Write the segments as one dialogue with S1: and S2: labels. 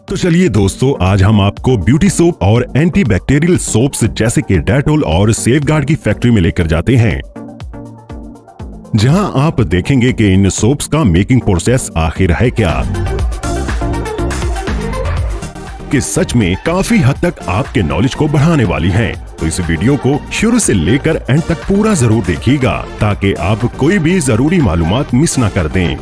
S1: तो चलिए दोस्तों, आज हम आपको ब्यूटी सोप और एंटी बैक्टीरियल सोप्स जैसे कि डेटॉल और सेफगार्ड की फैक्ट्री में लेकर जाते हैं, जहां आप देखेंगे कि इन सोप्स का मेकिंग प्रोसेस आखिर है क्या, कि सच में काफी हद तक आपके नॉलेज को बढ़ाने वाली हैं। तो इस वीडियो को शुरू से लेकर एंड तक पूरा जरूर देखिएगा ताकि आप कोई भी जरूरी मालूमात मिस ना कर दें।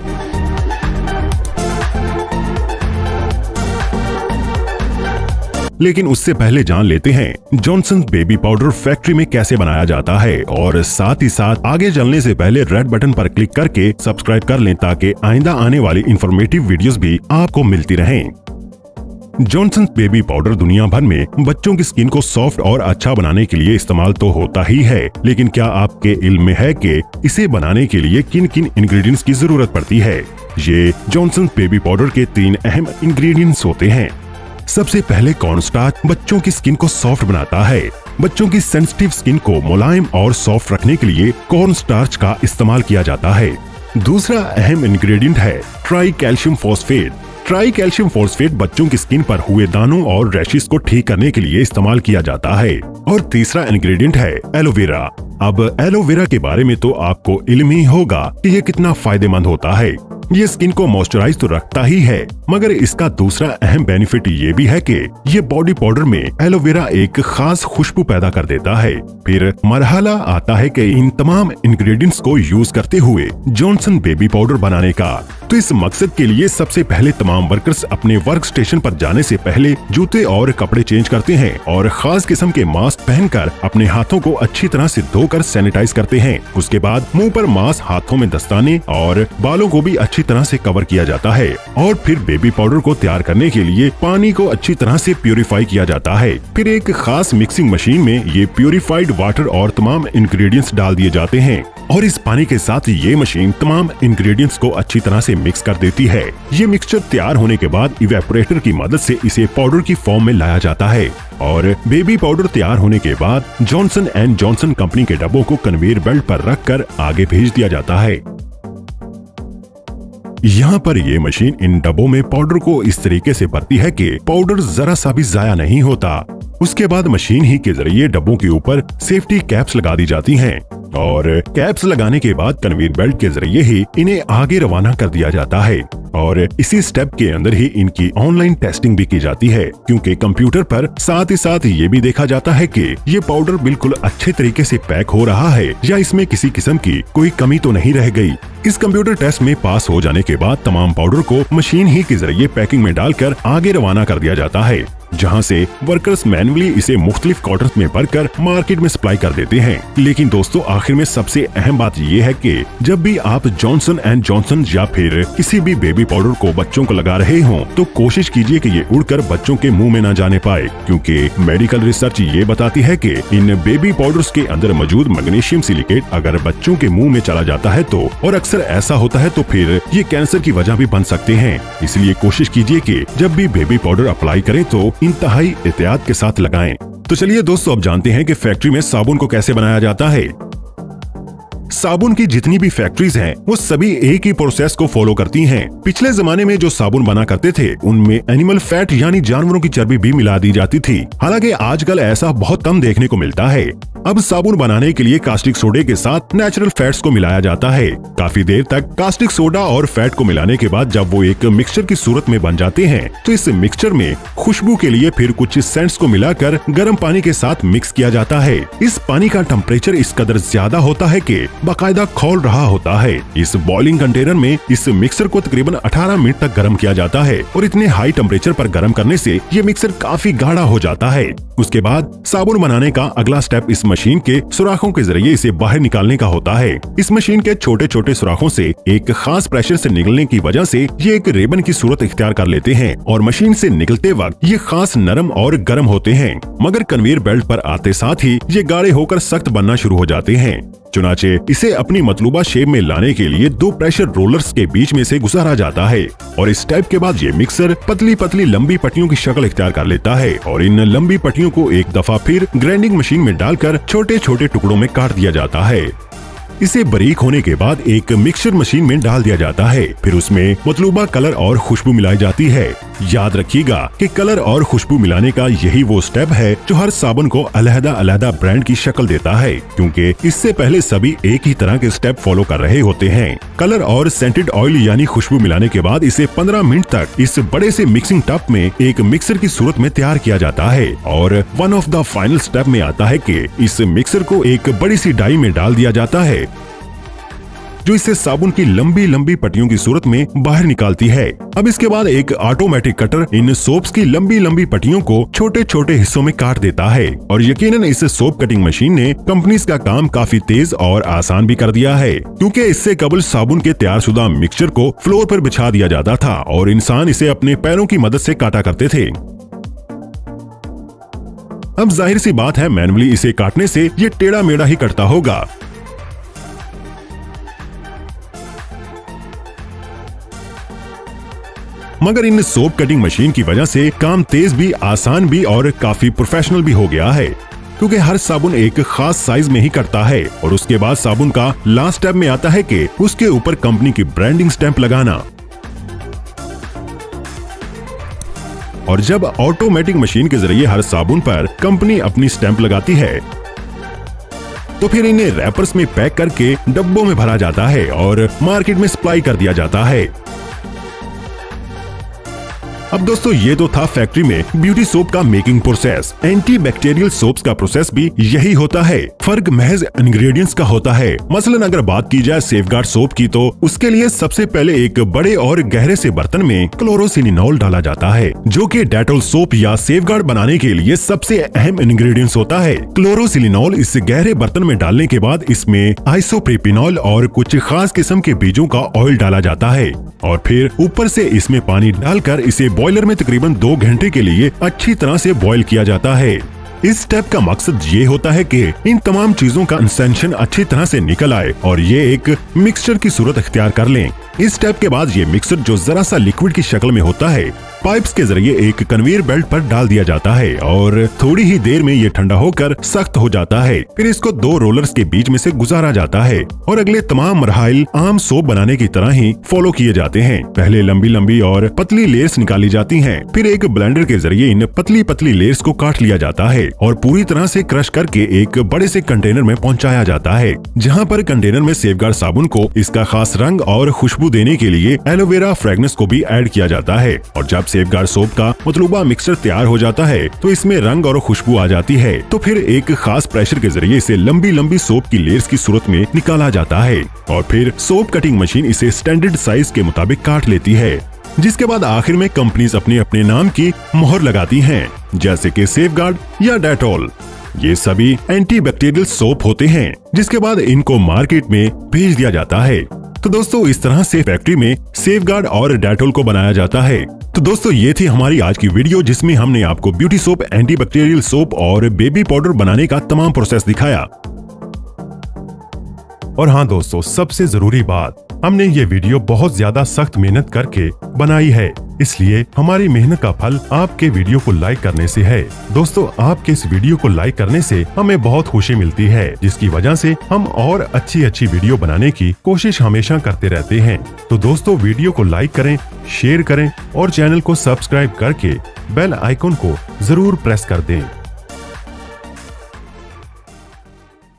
S1: लेकिन उससे पहले जान लेते हैं जॉनसन बेबी पाउडर फैक्ट्री में कैसे बनाया जाता है, और साथ ही साथ आगे चलने से पहले रेड बटन पर क्लिक करके सब्सक्राइब कर लें ताकि आइंदा आने वाली इंफॉर्मेटिव वीडियोस भी आपको मिलती रहें। जॉनसन बेबी पाउडर दुनिया भर में बच्चों की स्किन को सॉफ्ट और अच्छा बनाने के लिए इस्तेमाल तो होता ही है, लेकिन क्या आपके इल्म में है कि इसे बनाने के लिए किन किन इंग्रेडिएंट्स की जरूरत पड़ती है? ये जॉनसन बेबी पाउडर के 3 अहम इंग्रेडिएंट्स होते हैं। सबसे पहले कॉर्नस्टार्च बच्चों की स्किन को सॉफ्ट बनाता है। बच्चों की सेंसिटिव स्किन को मुलायम और सॉफ्ट रखने के लिए कॉर्नस्टार्च का इस्तेमाल किया जाता है। दूसरा अहम इंग्रेडिएंट है try calcium phosphate. Try calcium phosphate बच्चों की स्किन पर हुए दानों और रैशेस को ठीक करने के लिए इस्तेमाल किया जाता है। और तीसरा इंग्रेडिएंट है एलोवेरा। अब एलोवेरा के बारे में तो आपको इल्म ही होगा कि ये कितना फायदेमंद होता है। ये स्किन को मॉइस्चराइज तो रखता ही है, मगर इसका दूसरा अहम बेनिफिट ये भी है कि ये बॉडी पाउडर में एलोवेरा एक खास खुशबू पैदा कर देता है। फिर मरहला आता है कि इन तमाम इंग्रेडिएंट्स को यूज करते हुए जॉनसन बेबी पाउडर बनाने का। तो इस मकसद के लिए सबसे पहले तमाम वर्कर्स अपने वर्क स्टेशन पर जाने से पहले जूते और कपड़े चेंज करते हैं और खास किस्म के मास्क पहनकर अपने हाथों को अच्छी तरह से धोकर सैनिटाइज करते हैं। उसके बाद मुंह पर मास्क, हाथों में दस्ताने और बालों को भी अच्छी तरह से कवर किया जाता है। और फिर बेबी पाउडर को तैयार करने के लिए पानी को अच्छी तरह से प्यूरिफाई किया जाता है। फिर एक खास मिक्सिंग मशीन में ये प्यूरिफाइड वाटर और तमाम इंग्रेडिएंट्स डाल दिए जाते हैं, और इस पानी के साथ ये मशीन तमाम इंग्रेडिएंट्स को अच्छी तरह से मिक्स कर देती है। ये मिक्सचर तैयार होने के बाद इवेपोरेटर की मदद से इसे पाउडर की फॉर्म में लाया जाता है, और बेबी पाउडर तैयार होने के बाद जॉनसन एंड जॉनसन कंपनी के डब्बों को कन्वेयर बेल्ट पर रखकर आगे भेज दिया जाता है। यहाँ पर ये मशीन इन डब्बों में पाउडर को इस तरीके से भरती है कि पाउडर जरा सा भी जाया नहीं होता। उसके बाद मशीन ही के जरिए डब्बों के ऊपर सेफ्टी कैप्स लगा दी जाती हैं, और कैप्स लगाने के बाद कन्वेयर बेल्ट के जरिए ही इन्हें आगे रवाना कर दिया जाता है। और इसी स्टेप के अंदर ही इनकी ऑनलाइन टेस्टिंग भी की जाती है, क्योंकि कंप्यूटर पर साथ ही साथ ये भी देखा जाता है कि ये पाउडर बिल्कुल अच्छे तरीके से पैक हो रहा है या इसमें किसी किस्म की कोई कमी तो नहीं रह गई। इस कंप्यूटर टेस्ट में पास हो जाने के बाद तमाम पाउडर को मशीन ही के जरिए पैकिंग में डालकर आगे रवाना कर दिया जाता है, जहां से वर्कर्स मैनुअली इसे मुख्तलिफ क्वार्टर्स में भरकर मार्केट में सप्लाई कर देते हैं। लेकिन दोस्तों, आखिर में सबसे अहम बात ये है कि जब भी आप जॉनसन एंड जॉनसन या फिर किसी भी बेबी पाउडर को बच्चों को लगा रहे हों, तो कोशिश कीजिए कि ये उड़कर बच्चों के मुंह में न जाने पाए, क्योंकि मेडिकल रिसर्च ये बताती है कि इन बेबी पाउडर्स के अंदर मौजूद मैग्नीशियम सिलिकेट अगर बच्चों के मुंह में चला जाता है तो, और अक्सर ऐसा होता है, तो फिर ये कैंसर की वजह भी बन सकते हैं। इसलिए कोशिश कीजिए कि जब भी बेबी पाउडर अप्लाई करें तो इंतहाई एहतियात के साथ लगाएं। तो चलिए दोस्तों, अब जानते हैं कि फैक्ट्री में साबुन को कैसे बनाया जाता है। साबुन की जितनी भी फैक्ट्रीज हैं, वो सभी एक ही प्रोसेस को फॉलो करती हैं। पिछले जमाने में जो साबुन बना करते थे, उनमें एनिमल फैट यानी जानवरों की चर्बी भी मिला दी जाती थी। हालांकि आजकल ऐसा बहुत कम देखने को मिलता है। अब साबुन बनाने के लिए कास्टिक सोडे के साथ नेचुरल फैट्स को मिलाया जाता है। काफी देर तक कास्टिक सोडा और फैट को मिलाने के बाद जब वो एक मिक्सचर की सूरत में बन जाते हैं, तो इस मिक्सचर में खुशबू के लिए फिर कुछ सेंट्स को मिलाकर गर्म पानी के साथ मिक्स किया जाता है। इस पानी का टेम्परेचर इस कदर ज्यादा होता है कि बाकायदा खौल रहा होता है। इस बॉइलिंग कंटेनर में इस मिक्सर को तकरीबन 18 मिनट तक गर्म किया जाता है, और इतने हाई टेम्परेचर पर गर्म करने से ये मिक्सर काफी गाढ़ा हो जाता है। उसके बाद साबुन बनाने का अगला स्टेप इस मशीन के सुराखों के जरिए इसे बाहर निकालने का होता है। इस मशीन के छोटे छोटे सुराखों से एक खास प्रेशर से निकलने की वजह से ये एक रेबन की सूरत इख्तियार कर लेते हैं, और मशीन से निकलते वक्त ये खास नरम और गर्म होते हैं, मगर कन्वेयर बेल्ट पर आते साथ ही ये गाढ़े होकर सख्त बनना शुरू हो जाते हैं। चुनाचे इसे अपनी मतलूबा शेप में लाने के लिए 2 प्रेशर रोलर्स के बीच में से गुजारा जाता है, और इस स्टेप के बाद ये मिक्सर पतली पतली लंबी पट्टियों की शक्ल इख्तियार कर लेता है, और इन लंबी पट्टियों को एक दफा फिर ग्राइंडिंग मशीन में डालकर छोटे छोटे टुकड़ों में काट दिया जाता है। इसे बारीक होने के बाद एक मिक्सचर मशीन में डाल दिया जाता है। फिर उसमें मतलूबा कलर और खुशबू मिलाई जाती है। याद रखिएगा कि कलर और खुशबू मिलाने का यही वो स्टेप है जो हर साबुन को अलग-अलग ब्रांड की शक्ल देता है, क्योंकि इससे पहले सभी एक ही तरह के स्टेप फॉलो कर रहे होते हैं। कलर और सेंटेड ऑयल यानी खुशबू मिलाने के बाद इसे 15 मिनट तक इस बड़े से मिक्सिंग टब में एक मिक्सर की सूरत में तैयार किया जाता है। और one of the final step में आता है कि इस मिक्सर को एक बड़ी सी डाई में डाल दिया जाता है, जो इसे साबुन की लंबी लंबी पट्टियों की सूरत में बाहर निकालती है। अब इसके बाद एक ऑटोमेटिक कटर इन सोप्स की लंबी लंबी पट्टियों को छोटे छोटे हिस्सों में काट देता है। और यकीनन इस सोप कटिंग मशीन ने कंपनीज का काम काफी तेज और आसान भी कर दिया है, क्योंकि इससे कबल साबुन के तैयारशुदा मिक्सचर को फ्लोर पर बिछा दिया जाता था और इंसान इसे अपने पैरों की मदद से काटा करते थे। अब जाहिर सी बात है, मैनुअली इसे काटने से ये टेढ़ा मेढ़ा ही कटता होगा। मगर इन सोप कटिंग मशीन की वजह से काम तेज भी, आसान भी और काफी प्रोफेशनल भी हो गया है, क्योंकि हर साबुन एक खास साइज में ही कटता है। और उसके बाद साबुन का लास्ट स्टेप में आता है कि उसके ऊपर कंपनी की ब्रांडिंग स्टैंप लगाना। और जब ऑटोमेटिक मशीन के जरिए हर साबुन पर कंपनी अपनी स्टैंप लगाती है, तो फिर इन्हें रैपर्स में पैक करके डब्बों में भरा जाता है और मार्केट में सप्लाई कर दिया जाता है। अब दोस्तों, ये तो था फैक्ट्री में ब्यूटी सोप का making process. Anti bacterial soaps का प्रोसेस भी यही होता है, फर्क महज इंग्रेडिएंट्स का होता है। मसलन अगर बात की जाए सेफगार्ड सोप की, तो उसके लिए सबसे पहले एक बड़े और गहरे से बर्तन में क्लोरोसिलिनॉल डाला जाता है, जो कि डेटॉल सोप या सेफगार्ड बनाने के लिए सबसे अहम इंग्रेडिएंट्स होता है। क्लोरोसिलिनॉल इस गहरे बर्तन में डालने के बाद इसमें आइसोप्रोपिनॉल और कुछ खास किस्म के बीजों का ऑयल डाला जाता है और फिर ऊपर से इसमें पानी डालकर इसे बॉयलर में तकरीबन 2 घंटे के लिए अच्छी तरह से बॉयल किया जाता है। इस स्टेप का मकसद ये होता है कि इन तमाम चीजों का इंसेंशन अच्छी तरह से निकल आए और ये एक मिक्सचर की सूरत अख्तियार कर लें। इस स्टेप के बाद ये मिक्सचर, जो जरा सा लिक्विड की शक्ल में होता है, पाइप्स के जरिए एक कन्वेयर बेल्ट पर डाल दिया जाता है और थोड़ी ही देर में ये ठंडा होकर सख्त हो जाता है। फिर इसको 2 रोलर्स के बीच में से गुजारा जाता है और अगले तमाम मरहाइल आम सोप बनाने की तरह ही फॉलो किए जाते हैं। पहले लंबी लंबी और पतली लेयर्स निकाली जाती हैं, फिर एक ब्लेंडर के जरिए इन पतली पतली लेयर्स को काट लिया जाता है और पूरी तरह से क्रश करके एक बड़े से कंटेनर में पहुंचाया जाता है, जहां पर कंटेनर में सेफगार्ड साबुन को इसका खास रंग और खुशबू देने के लिए एलोवेरा फ्रेग्रेंस को भी ऐड किया जाता है। और जब सेफगार्ड सोप का मतलूबा मिक्सचर तैयार हो जाता है, तो इसमें रंग और खुशबू आ जाती है। तो फिर एक खास प्रेशर के जरिए इसे लंबी लंबी सोप की लेयर्स की सूरत में निकाला जाता है और फिर सोप कटिंग मशीन इसे स्टैंडर्ड साइज के मुताबिक काट लेती है, जिसके बाद आखिर में कंपनीज अपने अपने नाम की मोहर लगाती हैं, जैसे कि सेफगार्ड या डेटॉल। ये सभी एंटी बैक्टीरियल सोप होते हैं, जिसके बाद इनको मार्केट में भेज दिया जाता है। तो दोस्तों, इस तरह से फैक्ट्री में सेफगार्ड और डेटॉल को बनाया जाता है। तो दोस्तों, ये थी हमारी आज की वीडियो, जिसमें हमने आपको beauty soap, anti bacterial soap और बेबी पाउडर बनाने का तमाम प्रोसेस दिखाया। और हाँ दोस्तों, सबसे जरूरी बात, हमने ये वीडियो बहुत ज्यादा सख्त मेहनत करके बनाई है, इसलिए हमारी मेहनत का फल आपके वीडियो को लाइक करने से है। दोस्तों, आपके इस वीडियो को लाइक करने से हमें बहुत खुशी मिलती है, जिसकी वजह से हम और अच्छी वीडियो बनाने की कोशिश हमेशा करते रहते हैं। तो दोस्तों, वीडियो को लाइक करें, शेयर करें और चैनल को सब्सक्राइब करके बेल आइकन को जरूर प्रेस कर दें।